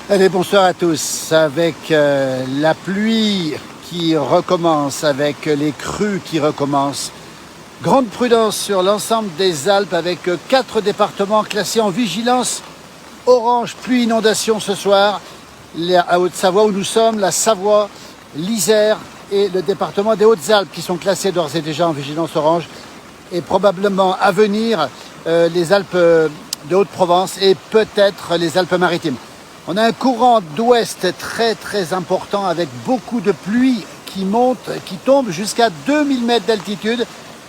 Allez, bonsoir à tous. Avec la pluie qui recommence, avec les crues qui recommencent. Grande prudence sur l'ensemble des Alpes avec 4 départements classés en vigilance orange, pluie, inondation ce soir. À Haute-Savoie où nous sommes, la Savoie, l'Isère et le département des Hautes-Alpes qui sont classés d'ores et déjà en vigilance orange. Et probablement à venir les Alpes de Haute-Provence et peut-être les Alpes-Maritimes. On a un courant d'ouest très important avec beaucoup de pluie qui monte, qui tombe jusqu'à 2000 mètres d'altitude.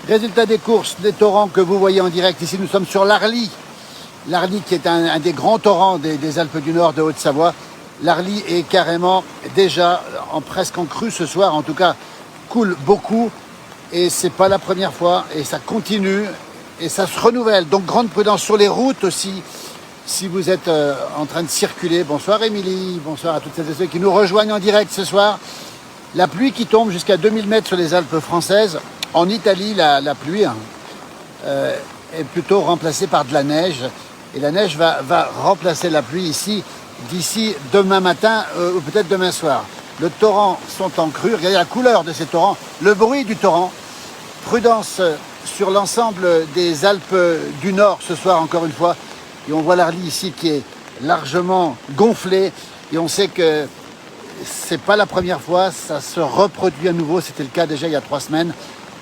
Résultat des courses, des torrents que vous voyez en direct. Ici, nous sommes sur l'Arly. L'Arly qui est un des grands torrents des Alpes du Nord de Haute-Savoie. L'Arly est carrément déjà presque en crue ce soir. En tout cas, coule beaucoup. Et c'est pas la première fois. Et ça continue. Et ça se renouvelle. Donc, grande prudence sur les routes aussi. Si vous êtes en train de circuler, bonsoir Émilie, bonsoir à toutes celles et ceux qui nous rejoignent en direct ce soir. La pluie qui tombe jusqu'à 2000 mètres sur les Alpes françaises. En Italie, la pluie est plutôt remplacée par de la neige. Et la neige va remplacer la pluie ici, d'ici demain matin ou peut-être demain soir. Les torrents sont en crue. Regardez la couleur de ces torrents, le bruit du torrent. Prudence sur l'ensemble des Alpes du Nord ce soir, encore une fois. Et on voit l'Arly ici qui est largement gonflé. Et on sait que c'est pas la première fois, ça se reproduit à nouveau. C'était le cas déjà il y a 3 semaines.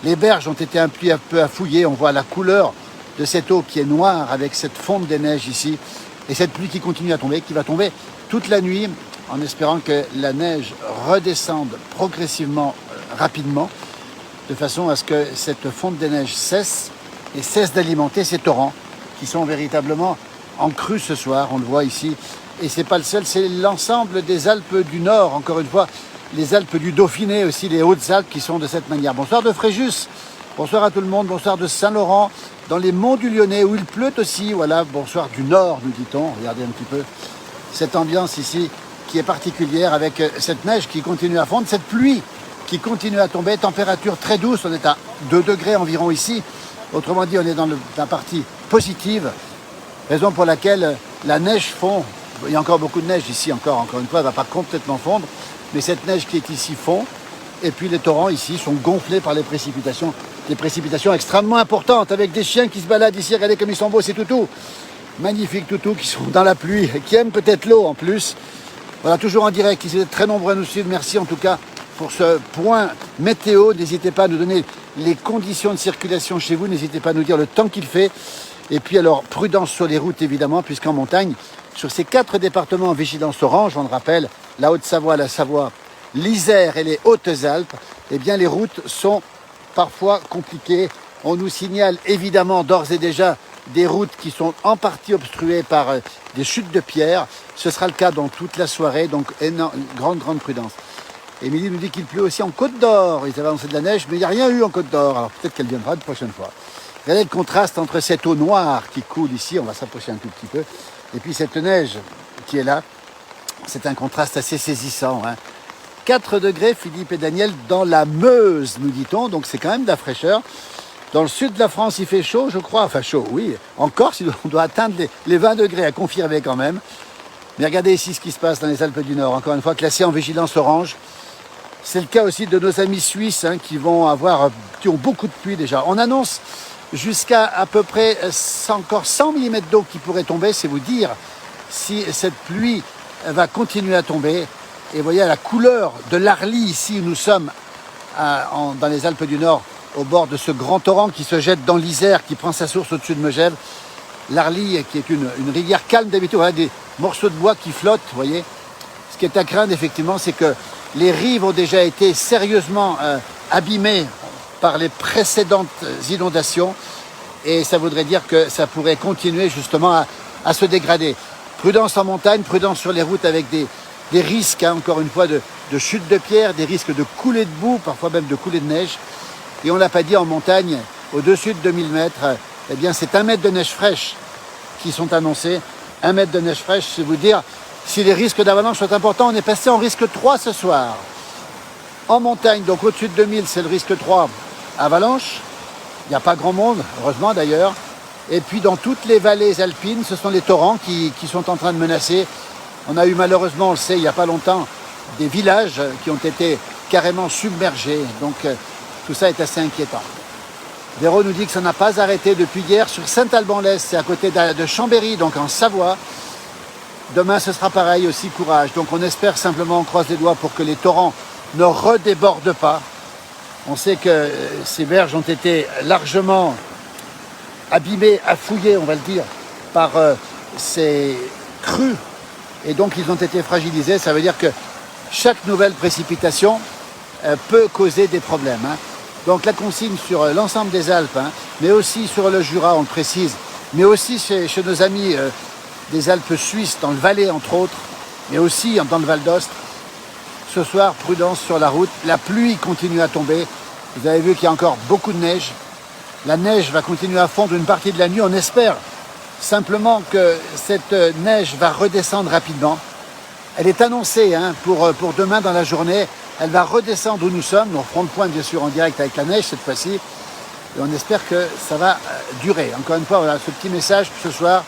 Les berges ont été un peu à fouiller. On voit la couleur de cette eau qui est noire avec cette fonte des neiges ici. Et cette pluie qui continue à tomber, qui va tomber toute la nuit en espérant que la neige redescende progressivement, rapidement, de façon à ce que cette fonte des neiges cesse et cesse d'alimenter ces torrents qui sont véritablement en crue ce soir, on le voit ici. Et c'est pas le seul, c'est l'ensemble des Alpes du Nord, encore une fois, les Alpes du Dauphiné aussi, les Hautes-Alpes qui sont de cette manière. Bonsoir de Fréjus, bonsoir à tout le monde, bonsoir de Saint-Laurent, dans les monts du Lyonnais où il pleut aussi, voilà, bonsoir du Nord, nous dit-on, regardez un petit peu cette ambiance ici qui est particulière avec cette neige qui continue à fondre, cette pluie qui continue à tomber, température très douce, on est à 2 degrés environ ici, autrement dit on est dans la partie positive, raison pour laquelle la neige fond. Il y a encore beaucoup de neige ici, encore une fois, elle ne va pas complètement fondre, mais cette neige qui est ici fond, et puis les torrents ici sont gonflés par les précipitations extrêmement importantes, avec des chiens qui se baladent ici, regardez comme ils sont beaux, ces toutous, magnifiques toutous qui sont dans la pluie, et qui aiment peut-être l'eau en plus. Voilà, toujours en direct, ici, vous êtes très nombreux à nous suivre, merci en tout cas pour ce point météo, n'hésitez pas à nous donner les conditions de circulation chez vous, n'hésitez pas à nous dire le temps qu'il fait, et puis alors prudence sur les routes évidemment, puisqu'en montagne, sur ces 4 départements en vigilance orange, on le rappelle, la Haute-Savoie, la Savoie, l'Isère et les Hautes-Alpes, eh bien les routes sont parfois compliquées. On nous signale évidemment d'ores et déjà des routes qui sont en partie obstruées par des chutes de pierres. Ce sera le cas dans toute la soirée, donc grande prudence. Émilie nous dit qu'il pleut aussi en Côte d'Or. Ils avaient annoncé de la neige, mais il n'y a rien eu en Côte d'Or. Alors peut-être qu'elle viendra une prochaine fois. Regardez le contraste entre cette eau noire qui coule ici, on va s'approcher un tout petit peu, et puis cette neige qui est là. C'est un contraste assez saisissant. 4 degrés, Philippe et Daniel, dans la Meuse, nous dit-on, donc c'est quand même de la fraîcheur. Dans le sud de la France, il fait chaud, je crois. Enfin chaud, oui. En Corse, on doit atteindre les 20 degrés, à confirmer quand même. Mais regardez ici ce qui se passe dans les Alpes du Nord, encore une fois, classé en vigilance orange. C'est le cas aussi de nos amis suisses qui ont beaucoup de pluie déjà. On annonce jusqu'à à peu près encore 100 mm d'eau qui pourrait tomber, c'est vous dire si cette pluie va continuer à tomber. Et vous voyez la couleur de l'Arly ici où nous sommes dans les Alpes du Nord, au bord de ce grand torrent qui se jette dans l'Isère, qui prend sa source au-dessus de Megève. L'Arly qui est une rivière calme d'habitude, voilà des morceaux de bois qui flottent, vous voyez. Ce qui est à craindre effectivement, c'est que les rives ont déjà été sérieusement abîmées par les précédentes inondations et ça voudrait dire que ça pourrait continuer justement à se dégrader. Prudence en montagne, prudence sur les routes avec des risques, encore une fois, de chute de pierre, des risques de coulée de boue, parfois même de coulée de neige. Et on ne l'a pas dit, en montagne, au-dessus de 2000 mètres, eh bien c'est 1 mètre de neige fraîche qui sont annoncés. 1 mètre de neige fraîche, c'est vous dire, si les risques d'avalanche sont importants, on est passé en risque 3 ce soir. En montagne, donc au-dessus de 2000, c'est le risque 3, avalanche. Il n'y a pas grand monde, heureusement d'ailleurs. Et puis dans toutes les vallées alpines, ce sont les torrents qui sont en train de menacer On a eu malheureusement, on le sait, il n'y a pas longtemps, des villages qui ont été carrément submergés. Donc tout ça est assez inquiétant. Véro nous dit que ça n'a pas arrêté depuis hier sur Saint-Alban-l'Est, c'est à côté de Chambéry, donc en Savoie. Demain, ce sera pareil, aussi courage. Donc on espère simplement, on croise les doigts pour que les torrents ne redébordent pas. On sait que ces berges ont été largement abîmées, affouillées, on va le dire, par ces crues. Et donc ils ont été fragilisés. Ça veut dire que chaque nouvelle précipitation peut causer des problèmes. Donc la consigne sur l'ensemble des Alpes, mais aussi sur le Jura, on le précise, mais aussi chez nos amis des Alpes suisses, dans le Valais entre autres, mais aussi dans le Val d'Aoste. Ce soir, prudence sur la route. La pluie continue à tomber. Vous avez vu qu'il y a encore beaucoup de neige. La neige va continuer à fondre une partie de la nuit. On espère simplement que cette neige va redescendre rapidement. Elle est annoncée pour demain dans la journée. Elle va redescendre où nous sommes. Nous referons le point bien sûr en direct avec la neige cette fois-ci. Et on espère que ça va durer. Encore une fois, voilà ce petit message ce soir.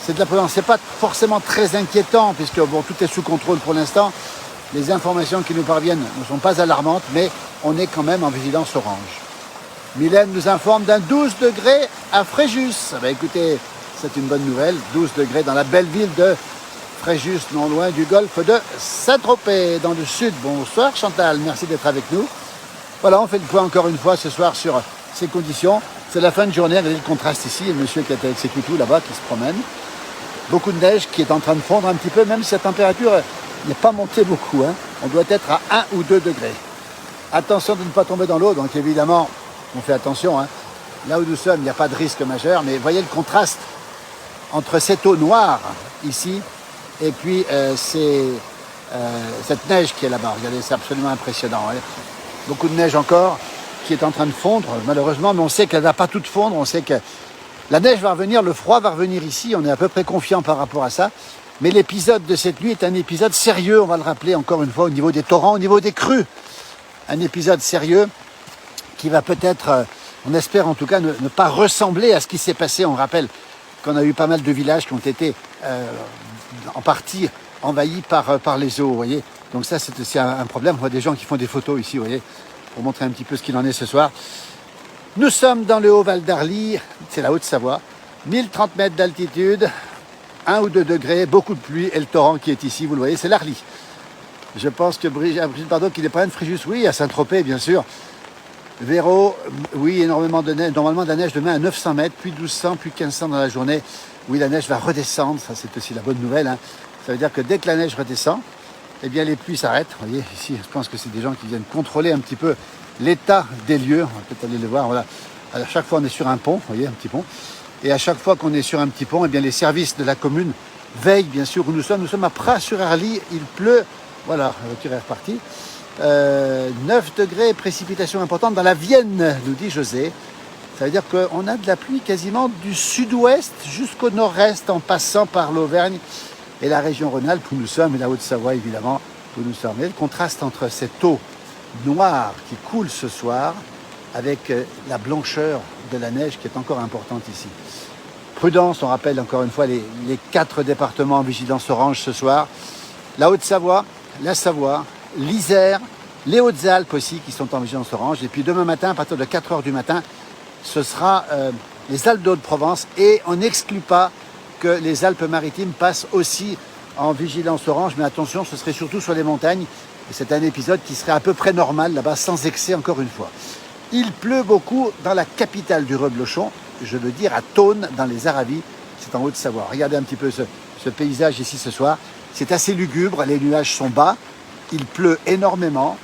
C'est de la prudence. C'est pas forcément très inquiétant puisque bon, tout est sous contrôle pour l'instant. Les informations qui nous parviennent ne sont pas alarmantes, mais on est quand même en vigilance orange. Mylène nous informe d'un 12 degrés à Fréjus. Écoutez, c'est une bonne nouvelle. 12 degrés dans la belle ville de Fréjus, non loin du golfe de Saint-Tropez, dans le sud. Bonsoir Chantal, merci d'être avec nous. Voilà, on fait le point encore une fois ce soir sur ces conditions. C'est la fin de journée, regardez le contraste ici. Il y a le monsieur qui est avec ses coutous là-bas qui se promène. Beaucoup de neige qui est en train de fondre un petit peu, même si la température n'est pas montée beaucoup. On doit être à 1 ou 2 degrés. Attention de ne pas tomber dans l'eau, donc évidemment, on fait attention. Là où nous sommes, il n'y a pas de risque majeur, mais voyez le contraste entre cette eau noire ici et puis cette neige qui est là-bas. Regardez, c'est absolument impressionnant. Beaucoup de neige encore qui est en train de fondre, malheureusement, mais on sait qu'elle ne va pas toute fondre. On sait que la neige va revenir, le froid va revenir ici. On est à peu près confiant par rapport à ça. Mais l'épisode de cette nuit est un épisode sérieux, on va le rappeler encore une fois, au niveau des torrents, au niveau des crues. Un épisode sérieux qui va peut-être, on espère en tout cas, ne pas ressembler à ce qui s'est passé. On rappelle qu'on a eu pas mal de villages qui ont été en partie envahis par les eaux, vous voyez. Donc ça, c'est aussi un problème. On voit des gens qui font des photos ici, vous voyez, pour montrer un petit peu ce qu'il en est ce soir. Nous sommes dans le Haut-Val d'Arly, c'est la Haute-Savoie, 1030 mètres d'altitude, 1 ou 2 degrés, beaucoup de pluie et le torrent qui est ici, vous le voyez, c'est l'Arly. Je pense que Brigitte Bardot, qu'il est pas un Fréjus, oui, à Saint-Tropez, bien sûr. Véro, oui, énormément de neige, normalement de la neige demain à 900 mètres, puis 1200, puis 1500 dans la journée. Oui, la neige va redescendre, ça c'est aussi la bonne nouvelle. Ça veut dire que dès que la neige redescend, eh bien les pluies s'arrêtent. Vous voyez, ici, je pense que c'est des gens qui viennent contrôler un petit peu l'état des lieux. On va peut-être aller le voir, voilà. À chaque fois, on est sur un pont, vous voyez, un petit pont. Et à chaque fois qu'on est sur un petit pont, eh bien les services de la commune veillent, bien sûr, où nous sommes. Nous sommes à Pras-sur-Arly, il pleut. Voilà, la voiture est repartie. 9 degrés, précipitation importante dans la Vienne, nous dit José. Ça veut dire qu'on a de la pluie quasiment du sud-ouest jusqu'au nord-est, en passant par l'Auvergne et la région Rhône-Alpes où nous sommes, et la Haute-Savoie évidemment, où nous sommes. Et le contraste entre cette eau noire qui coule ce soir avec la blancheur de la neige qui est encore importante ici. Prudence, on rappelle encore une fois les 4 départements en vigilance orange ce soir. La Haute-Savoie, la Savoie, l'Isère, les Hautes-Alpes aussi qui sont en vigilance orange. Et puis demain matin, à partir de 4 h du matin, ce sera les Alpes de Haute-Provence. Et on n'exclut pas que les Alpes-Maritimes passent aussi en vigilance orange. Mais attention, ce serait surtout sur les montagnes. Et c'est un épisode qui serait à peu près normal là-bas, sans excès encore une fois. Il pleut beaucoup dans la capitale du reblochon, je veux dire à Thônes, dans les Aravis. C'est en Haute-Savoie. Regardez un petit peu ce paysage ici ce soir. C'est assez lugubre, les nuages sont bas. Il pleut énormément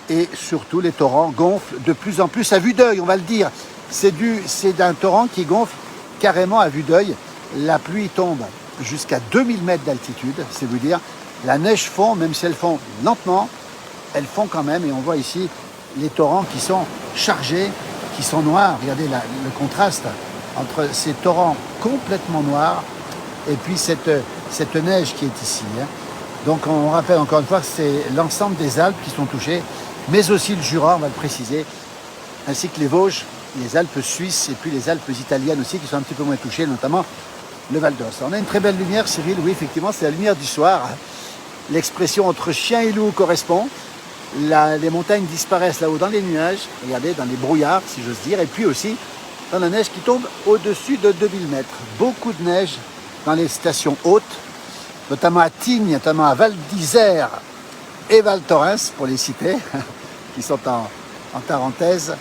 et surtout les torrents gonflent de plus en plus à vue d'œil, on va le dire. C'est d'un torrent qui gonfle carrément à vue d'œil. La pluie tombe jusqu'à 2000 mètres d'altitude, c'est vous dire. La neige fond, même si elle fond lentement, elle fond quand même. Et on voit ici les torrents qui sont chargés, qui sont noirs. Regardez le contraste entre ces torrents complètement noirs et puis cette neige qui est ici. Donc on rappelle encore une fois que c'est l'ensemble des Alpes qui sont touchées, mais aussi le Jura, on va le préciser, ainsi que les Vosges, les Alpes suisses et puis les Alpes italiennes aussi qui sont un petit peu moins touchées, notamment le Val d'Os. On a une très belle lumière, Cyril, oui, effectivement, c'est la lumière du soir. L'expression entre chien et loup correspond. Les montagnes disparaissent là-haut dans les nuages, regardez, dans les brouillards, si j'ose dire, et puis aussi dans la neige qui tombe au-dessus de 2000 mètres. Beaucoup de neige dans les stations hautes, notamment à Tignes, notamment à Val d'Isère et Val Thorens, pour les citer, qui sont en Tarentaise.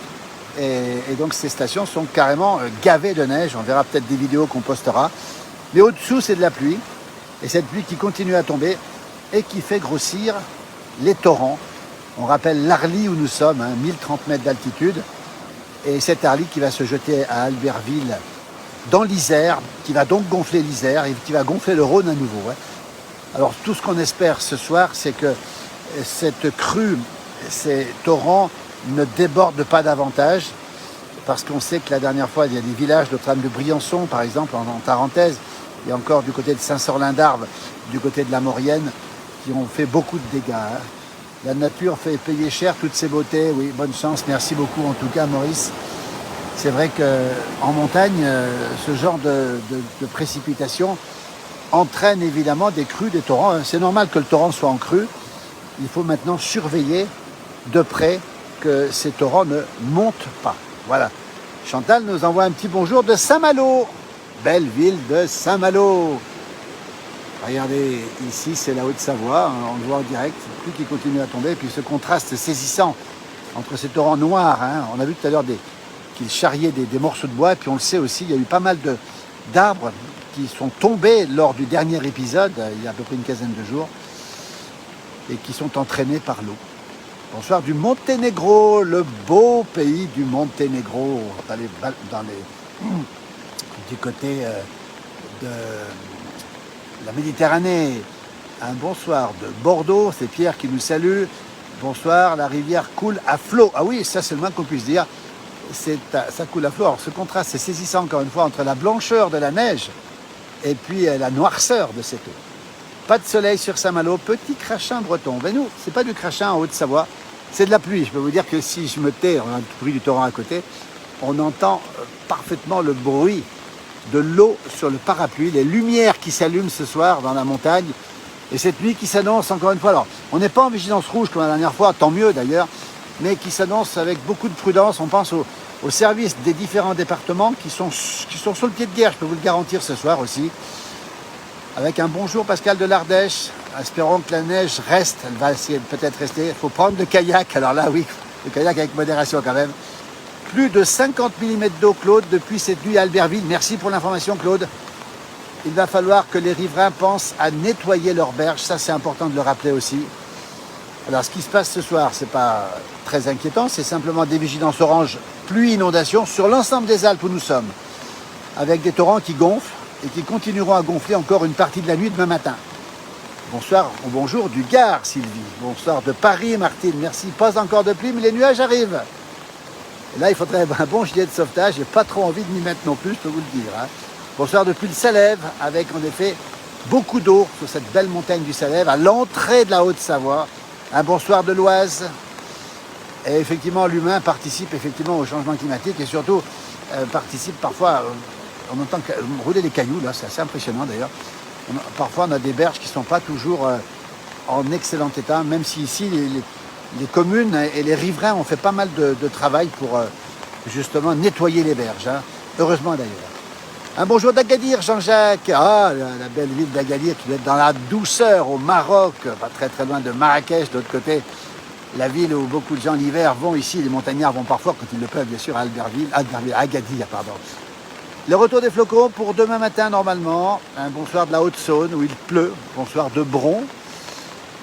Et donc ces stations sont carrément gavées de neige. On verra peut-être des vidéos qu'on postera. Mais au-dessous, c'est de la pluie. Et cette pluie qui continue à tomber et qui fait grossir les torrents. On rappelle l'Arly où nous sommes, 1030 mètres d'altitude. Et cet Arly qui va se jeter à Albertville dans l'Isère, qui va donc gonfler l'Isère et qui va gonfler le Rhône à nouveau. Alors tout ce qu'on espère ce soir, c'est que cette crue, ces torrents ne débordent pas davantage, parce qu'on sait que la dernière fois, il y a des villages de Notre-Dame de Briançon, par exemple, en Tarentaise, et encore du côté de Saint-Sorlin-d'Arves, du côté de la Maurienne, qui ont fait beaucoup de dégâts. La nature fait payer cher toutes ces beautés. Oui, bonne chance. Merci beaucoup en tout cas, Maurice. C'est vrai qu'en montagne, ce genre de précipitations entraîne évidemment des crues, des torrents. C'est normal que le torrent soit en crue. Il faut maintenant surveiller de près que ces torrents ne montent pas. Voilà. Chantal nous envoie un petit bonjour de Saint-Malo. Belle ville de Saint-Malo. Regardez, ici, c'est la Haute-Savoie, on le voit en direct, la pluie qui continue à tomber, et puis ce contraste saisissant entre ces torrents noirs, on a vu tout à l'heure qu'ils charriaient des morceaux de bois, et puis on le sait aussi, il y a eu pas mal d'arbres qui sont tombés lors du dernier épisode, il y a à peu près une quinzaine de jours, et qui sont entraînés par l'eau. Bonsoir du Monténégro, le beau pays du Monténégro, du côté de la Méditerranée. Un bonsoir de Bordeaux, c'est Pierre qui nous salue. Bonsoir, la rivière coule à flot. Ah oui, ça c'est le moins qu'on puisse dire. Ça coule à flot. Alors ce contraste, c'est saisissant encore une fois entre la blancheur de la neige et puis la noirceur de cette eau. Pas de soleil sur Saint-Malo, petit crachin breton. Ben nous, c'est pas du crachin en Haute-Savoie, c'est de la pluie. Je peux vous dire que si je me tais, on a le bruit du torrent à côté, on entend parfaitement le bruit de l'eau sur le parapluie, les lumières qui s'allument ce soir dans la montagne, et cette nuit qui s'annonce encore une fois. Alors, on n'est pas en vigilance rouge comme la dernière fois, tant mieux d'ailleurs, mais qui s'annonce avec beaucoup de prudence. On pense aux services des différents départements qui sont sur le pied de guerre, je peux vous le garantir ce soir aussi. Avec un bonjour Pascal de l'Ardèche, espérons que la neige reste, elle va essayer de peut-être rester. Il faut prendre le kayak, alors là oui, le kayak avec modération quand même. Plus de 50 mm d'eau, Claude, depuis cette nuit à Albertville. Merci pour l'information, Claude. Il va falloir que les riverains pensent à nettoyer leurs berges. Ça, c'est important de le rappeler aussi. Alors, ce qui se passe ce soir, c'est pas très inquiétant. C'est simplement des vigilances orange, pluie, inondation sur l'ensemble des Alpes où nous sommes. Avec des torrents qui gonflent et qui continueront à gonfler encore une partie de la nuit demain matin. Bonsoir ou bonjour du Gard, Sylvie. Bonsoir de Paris, Martine. Merci. Pas encore de pluie, mais les nuages arrivent. Et là, il faudrait un bon gilet de sauvetage. J'ai pas trop envie de m'y mettre non plus, je peux vous le dire. Bonsoir depuis le Salève, avec en effet beaucoup d'eau sur cette belle montagne du Salève, à l'entrée de la Haute-Savoie. Un bonsoir de l'Oise. Et effectivement, l'humain participe effectivement au changement climatique et surtout participe parfois, on entend rouler les cailloux, là, c'est assez impressionnant d'ailleurs. Parfois, on a des berges qui ne sont pas toujours en excellent état, même si ici, les communes et les riverains ont fait pas mal de travail pour justement nettoyer les berges. Heureusement d'ailleurs. Un bonjour d'Agadir, Jean-Jacques. Ah, la belle ville d'Agadir, qui doit être dans la douceur au Maroc, pas très très loin de Marrakech, de l'autre côté. La ville où beaucoup de gens l'hiver vont ici, les montagnards vont parfois, quand ils le peuvent, bien sûr, à Agadir, pardon. Le retour des flocons pour demain matin normalement. Un bonsoir de la Haute-Saône où il pleut. Bonsoir de Bron.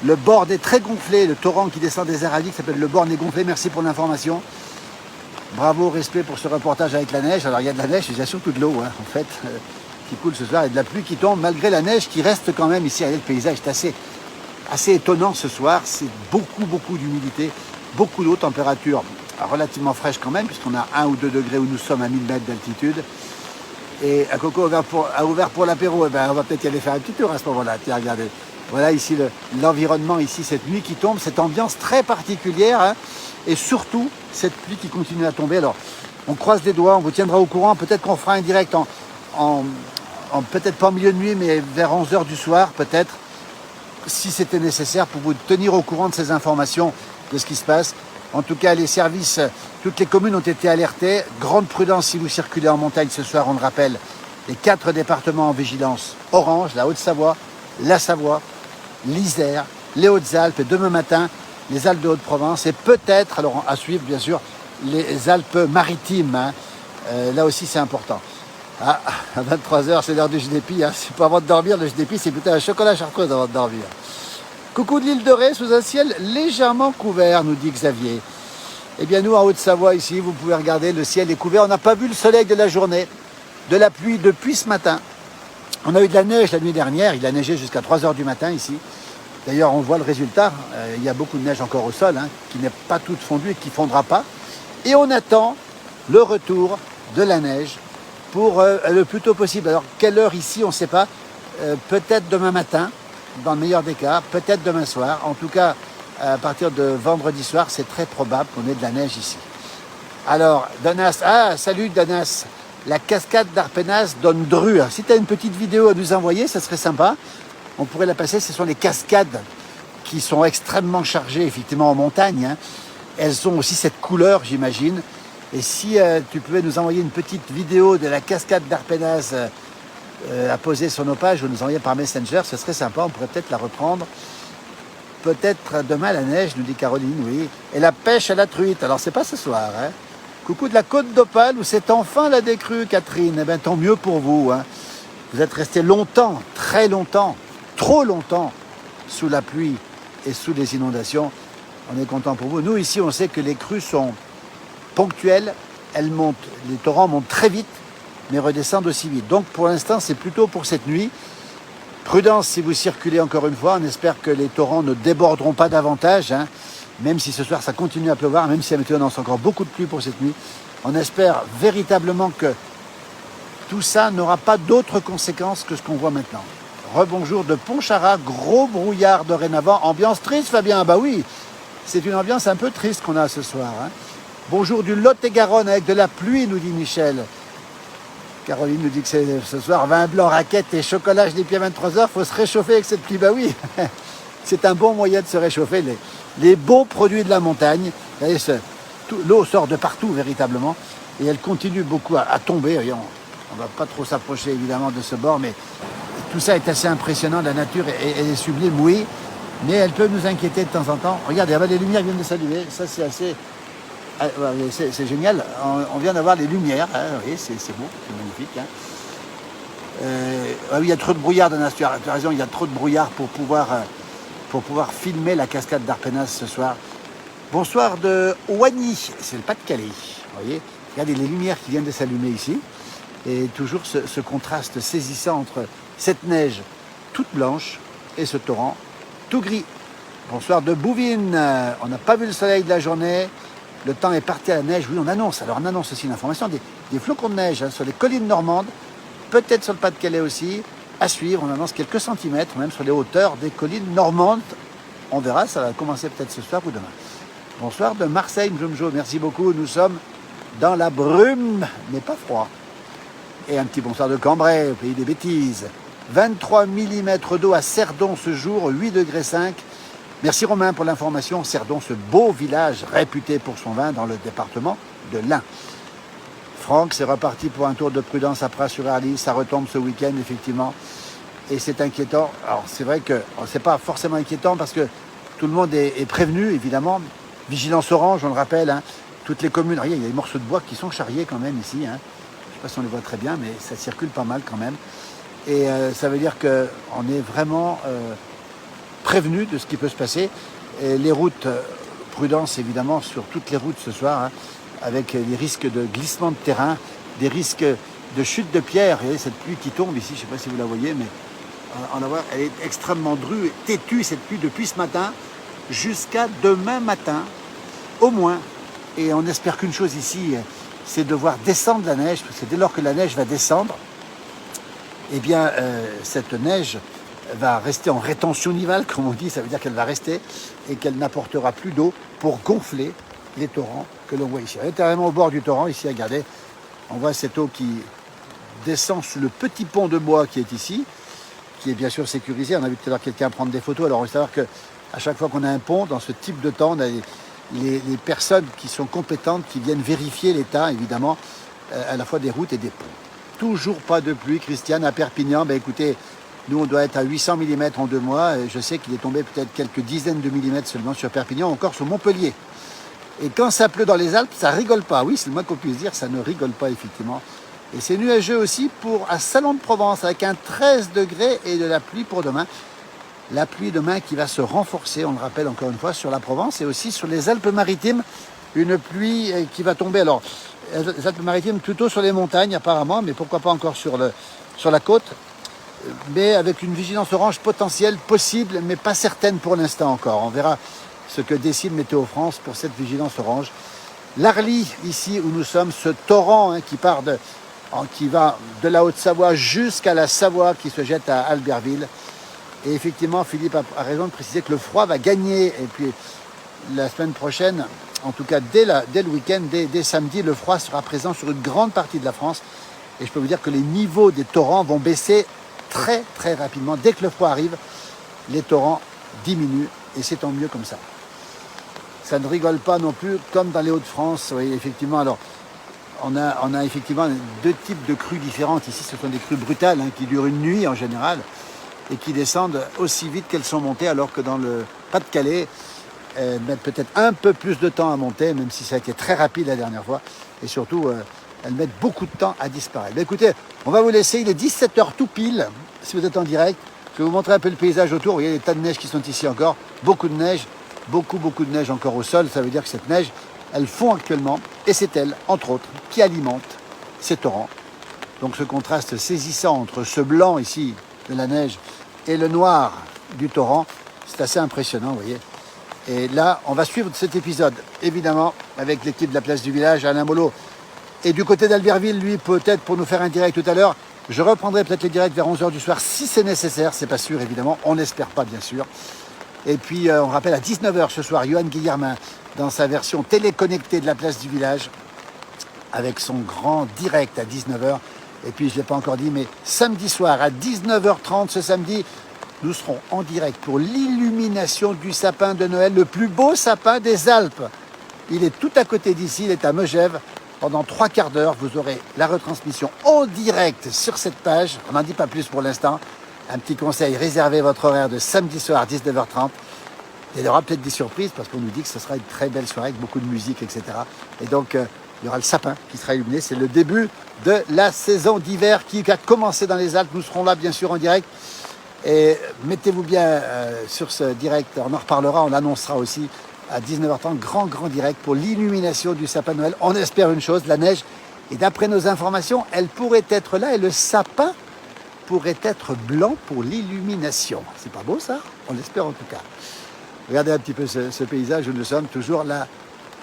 Le Borne est très gonflé, le torrent qui descend des Aravis qui s'appelle le Borne est gonflé. Merci pour l'information. Bravo, respect pour ce reportage avec la neige. Alors il y a de la neige, il y a surtout de l'eau en fait, qui coule ce soir et de la pluie qui tombe malgré la neige qui reste quand même ici. Le paysage est assez étonnant ce soir. C'est beaucoup d'humidité, beaucoup d'eau, température relativement fraîche quand même puisqu'on a 1 ou 2 degrés où nous sommes à 1000 mètres d'altitude. Et à Coco a ouvert pour l'apéro. On va peut-être y aller faire un petit tour à ce moment-là. Tiens, regardez. Voilà ici l'environnement, ici cette nuit qui tombe, cette ambiance très particulière. Et surtout, cette pluie qui continue à tomber. Alors, on croise les doigts, on vous tiendra au courant. Peut-être qu'on fera un direct en peut-être pas en milieu de nuit, mais vers 11 h du soir, peut-être, si c'était nécessaire, pour vous tenir au courant de ces informations, de ce qui se passe. En tout cas, les services, toutes les communes ont été alertées. Grande prudence si vous circulez en montagne ce soir, on le rappelle. Les 4 départements en vigilance orange, la Haute-Savoie, la Savoie, l'Isère, les Hautes-Alpes et demain matin, les Alpes de Haute-Provence et peut-être, alors à suivre bien sûr, les Alpes-Maritimes. Hein. Là aussi, c'est important. Ah, à 23 h, c'est l'heure du JDP. Hein. C'est pas avant de dormir, le JDP, c'est plutôt un chocolat chartreuse avant de dormir. Coucou de l'île de Ré, sous un ciel légèrement couvert, nous dit Xavier. Eh bien, nous, en Haute-Savoie, ici, vous pouvez regarder, le ciel est couvert. On n'a pas vu le soleil de la journée, de la pluie depuis ce matin. On a eu de la neige la nuit dernière. Il a neigé jusqu'à 3 h du matin ici. D'ailleurs, on voit le résultat. Il y a beaucoup de neige encore au sol, hein, qui n'est pas toute fondue et qui ne fondra pas. Et on attend le retour de la neige pour le plus tôt possible. Alors, quelle heure ici, on ne sait pas. Peut-être demain matin, dans le meilleur des cas, peut-être demain soir. En tout cas, à partir de vendredi soir, c'est très probable qu'on ait de la neige ici. Alors, Danas, salut Danas, la cascade d'Arpenaz donne dru. Si tu as une petite vidéo à nous envoyer, ça serait sympa. On pourrait la passer. Ce sont les cascades qui sont extrêmement chargées, effectivement, en montagne. Hein. Elles ont aussi cette couleur, j'imagine. Et si tu pouvais nous envoyer une petite vidéo de la cascade d'Arpenaz à poser sur nos pages ou nous envoyer par Messenger, ce serait sympa. On pourrait peut-être la reprendre. Peut-être demain la neige, nous dit Caroline, oui. Et la pêche à la truite. Alors, c'est pas ce soir. Hein. Coucou de la Côte d'Opale, où c'est enfin la décrue, Catherine. Eh bien, tant mieux pour vous. Hein. Vous êtes resté longtemps, très longtemps, trop longtemps, sous la pluie et sous les inondations. On est content pour vous. Nous, ici, on sait que les crues sont ponctuelles. Elles montent, les torrents montent très vite, mais redescendent aussi vite. Donc, pour l'instant, c'est plutôt pour cette nuit. Prudence si vous circulez encore une fois. On espère que les torrents ne déborderont pas davantage. Hein. Même si ce soir, ça continue à pleuvoir, même si la météo annonce encore beaucoup de pluie pour cette nuit. On espère véritablement que tout ça n'aura pas d'autres conséquences que ce qu'on voit maintenant. Rebonjour de Pontcharrat, gros brouillard dorénavant. Ambiance triste, Fabien? Bah oui, c'est une ambiance un peu triste qu'on a ce soir. Hein. Bonjour du Lot-et-Garonne avec de la pluie, nous dit Michel. Caroline nous dit que c'est ce soir vin blanc, raquette et chocolat des pieds à 23 h. Il faut se réchauffer avec cette pluie. Bah oui, c'est un bon moyen de se réchauffer. Les beaux produits de la montagne. L'eau sort de partout véritablement. Et elle continue beaucoup à tomber. On ne va pas trop s'approcher évidemment de ce bord, mais tout ça est assez impressionnant. La nature elle est sublime, oui, mais elle peut nous inquiéter de temps en temps. Regardez, les lumières viennent de s'allumer. Ça, c'est assez... C'est génial, on vient d'avoir les lumières, hein, oui, c'est beau, c'est magnifique. Hein. Oui, il y a trop de brouillard, Danas, tu as raison, il y a trop de brouillard pour pouvoir filmer la cascade d'Arpenaz ce soir. Bonsoir de Ouani, c'est le Pas-de-Calais, vous voyez. Regardez les lumières qui viennent de s'allumer ici, et toujours ce contraste saisissant entre cette neige toute blanche et ce torrent tout gris. Bonsoir de Bouvines, on n'a pas vu le soleil de la journée. Le temps est parti à la neige, oui, on annonce. Alors, on annonce aussi une information, des flocons de neige hein, sur les collines normandes, peut-être sur le Pas-de-Calais aussi. À suivre, on annonce quelques centimètres, même sur les hauteurs des collines normandes. On verra, ça va commencer peut-être ce soir ou demain. Bonsoir de Marseille, Mjomjo, merci beaucoup. Nous sommes dans la brume, mais pas froid. Et un petit bonsoir de Cambrai, au pays des bêtises. 23 mm d'eau à Cerdon ce jour, 8,5 degrés. Merci Romain pour l'information. Cerdon, ce beau village réputé pour son vin dans le département de l'Ain. Franck, c'est reparti pour un tour de prudence à Pras-sur-Arly. Ça retombe ce week-end, effectivement. Et c'est inquiétant. Alors, c'est vrai que c'est pas forcément inquiétant parce que tout le monde est prévenu, évidemment. Vigilance orange, on le rappelle. Hein. Toutes les communes. Regarde, il y a des morceaux de bois qui sont charriés quand même ici. Hein. Je ne sais pas si on les voit très bien, mais ça circule pas mal quand même. Et ça veut dire qu'on est vraiment... prévenu de ce qui peut se passer. Et les routes, prudence évidemment sur toutes les routes ce soir, hein, avec les risques de glissement de terrain, des risques de chute de pierre. Et cette pluie qui tombe ici, je ne sais pas si vous la voyez, mais elle est extrêmement drue, têtue cette pluie depuis ce matin jusqu'à demain matin, au moins. Et on espère qu'une chose ici, c'est de voir descendre la neige, parce que dès lors que la neige va descendre, eh bien cette neige va rester en rétention nivale, comme on dit, ça veut dire qu'elle va rester et qu'elle n'apportera plus d'eau pour gonfler les torrents que l'on voit ici. On est carrément au bord du torrent, ici, regardez, on voit cette eau qui descend sous le petit pont de bois qui est ici, qui est bien sûr sécurisé. On a vu tout à l'heure quelqu'un prendre des photos. Alors, il faut savoir qu'à chaque fois qu'on a un pont, dans ce type de temps, on a les personnes qui sont compétentes, qui viennent vérifier l'état, évidemment, à la fois des routes et des ponts. Toujours pas de pluie, Christiane, à Perpignan. Ben, écoutez, nous, on doit être à 800 mm en 2 mois. Je sais qu'il est tombé peut-être quelques dizaines de millimètres seulement sur Perpignan, encore sur Montpellier. Et quand ça pleut dans les Alpes, ça rigole pas. Oui, c'est le moins qu'on puisse dire, ça ne rigole pas, effectivement. Et c'est nuageux aussi pour un Salon de Provence, avec un 13 degrés et de la pluie pour demain. La pluie demain qui va se renforcer, on le rappelle encore une fois, sur la Provence et aussi sur les Alpes-Maritimes. Une pluie qui va tomber, alors, les Alpes-Maritimes plutôt sur les montagnes apparemment, mais pourquoi pas encore sur la côte. Mais avec une vigilance orange potentielle, possible, mais pas certaine pour l'instant encore. On verra ce que décide Météo France pour cette vigilance orange. L'Arly, ici où nous sommes, ce torrent qui va de la Haute-Savoie jusqu'à la Savoie, qui se jette à Albertville. Et effectivement, Philippe a raison de préciser que le froid va gagner. Et puis, la semaine prochaine, en tout cas dès le week-end, dès samedi, le froid sera présent sur une grande partie de la France. Et je peux vous dire que les niveaux des torrents vont baisser très, très rapidement. Dès que le froid arrive, les torrents diminuent. Et c'est tant mieux comme ça. Ça ne rigole pas non plus, comme dans les Hauts-de-France. Oui, effectivement, alors, on a effectivement 2 types de crues différentes. Ici, ce sont des crues brutales qui durent une nuit en général et qui descendent aussi vite qu'elles sont montées, alors que dans le Pas-de-Calais, elles mettent peut-être un peu plus de temps à monter, même si ça a été très rapide la dernière fois. Et surtout, elles mettent beaucoup de temps à disparaître. Mais écoutez, on va vous laisser, il est 17h tout pile, si vous êtes en direct. Je vais vous montrer un peu le paysage autour. Vous voyez les tas de neige qui sont ici encore. Beaucoup de neige. Beaucoup de neige encore au sol. Ça veut dire que cette neige, elle fond actuellement. Et c'est elle, entre autres, qui alimente ces torrents. Donc ce contraste saisissant entre ce blanc ici de la neige et le noir du torrent, c'est assez impressionnant, vous voyez. Et là, on va suivre cet épisode, évidemment, avec l'équipe de la place du village, Alain Molot. Et du côté d'Albertville, lui, peut-être pour nous faire un direct tout à l'heure. Je reprendrai peut-être les directs vers 11h du soir, si c'est nécessaire. C'est pas sûr, évidemment. On n'espère pas, bien sûr. Et puis, on rappelle à 19h ce soir, Johan Guillermin, dans sa version téléconnectée de la place du village, avec son grand direct à 19h. Et puis, je ne l'ai pas encore dit, mais samedi soir, à 19h30 ce samedi, nous serons en direct pour l'illumination du sapin de Noël, le plus beau sapin des Alpes. Il est tout à côté d'ici, il est à Megève. Pendant 3 quarts d'heure, vous aurez la retransmission en direct sur cette page. On n'en dit pas plus pour l'instant. Un petit conseil, réservez votre horaire de samedi soir à 19h30. Et il y aura peut-être des surprises parce qu'on nous dit que ce sera une très belle soirée avec beaucoup de musique, etc. Et donc, il y aura le sapin qui sera illuminé. C'est le début de la saison d'hiver qui a commencé dans les Alpes. Nous serons là, bien sûr, en direct. Et mettez-vous bien sur ce direct. On en reparlera, on l'annoncera aussi à 19h30. Grand direct pour l'illumination du sapin de Noël. On espère une chose, la neige. Et d'après nos informations, elle pourrait être là et le sapin pourrait être blanc pour l'illumination. C'est pas beau ça? On l'espère en tout cas. Regardez un petit peu ce paysage où nous sommes, toujours la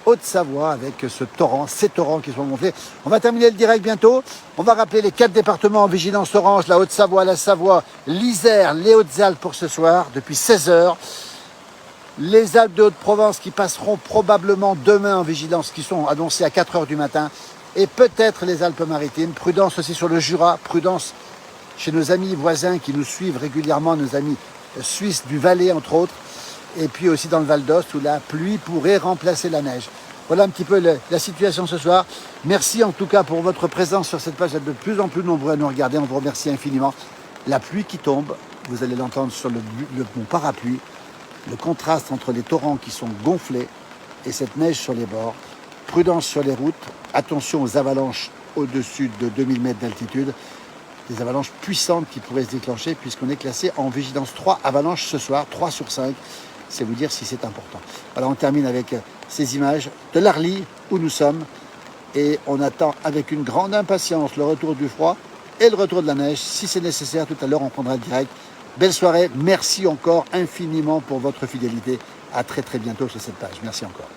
Haute-Savoie avec ce torrent, ces torrents qui sont montés. On va terminer le direct bientôt. On va rappeler les 4 départements en vigilance orange, la Haute-Savoie, la Savoie, l'Isère, les Hautes-Alpes pour ce soir, depuis 16h. Les Alpes de Haute-Provence qui passeront probablement demain en vigilance, qui sont annoncées à 4h du matin. Et peut-être les Alpes-Maritimes. Prudence aussi sur le Jura, prudence chez nos amis voisins qui nous suivent régulièrement, nos amis suisses du Valais entre autres, et puis aussi dans le Val d'Ost où la pluie pourrait remplacer la neige. Voilà un petit peu la situation ce soir. Merci en tout cas pour votre présence sur cette page. Vous êtes de plus en plus nombreux à nous regarder. On vous remercie infiniment. La pluie qui tombe, vous allez l'entendre sur mon parapluie, le contraste entre les torrents qui sont gonflés et cette neige sur les bords. Prudence sur les routes, attention aux avalanches au-dessus de 2000 mètres d'altitude. Des avalanches puissantes qui pourraient se déclencher puisqu'on est classé en vigilance 3 avalanches ce soir, 3 sur 5. C'est vous dire si c'est important. Alors on termine avec ces images de l'Arly où nous sommes et on attend avec une grande impatience le retour du froid et le retour de la neige. Si c'est nécessaire, tout à l'heure on prendra le direct. Belle soirée, merci encore infiniment pour votre fidélité. À très bientôt sur cette page. Merci encore.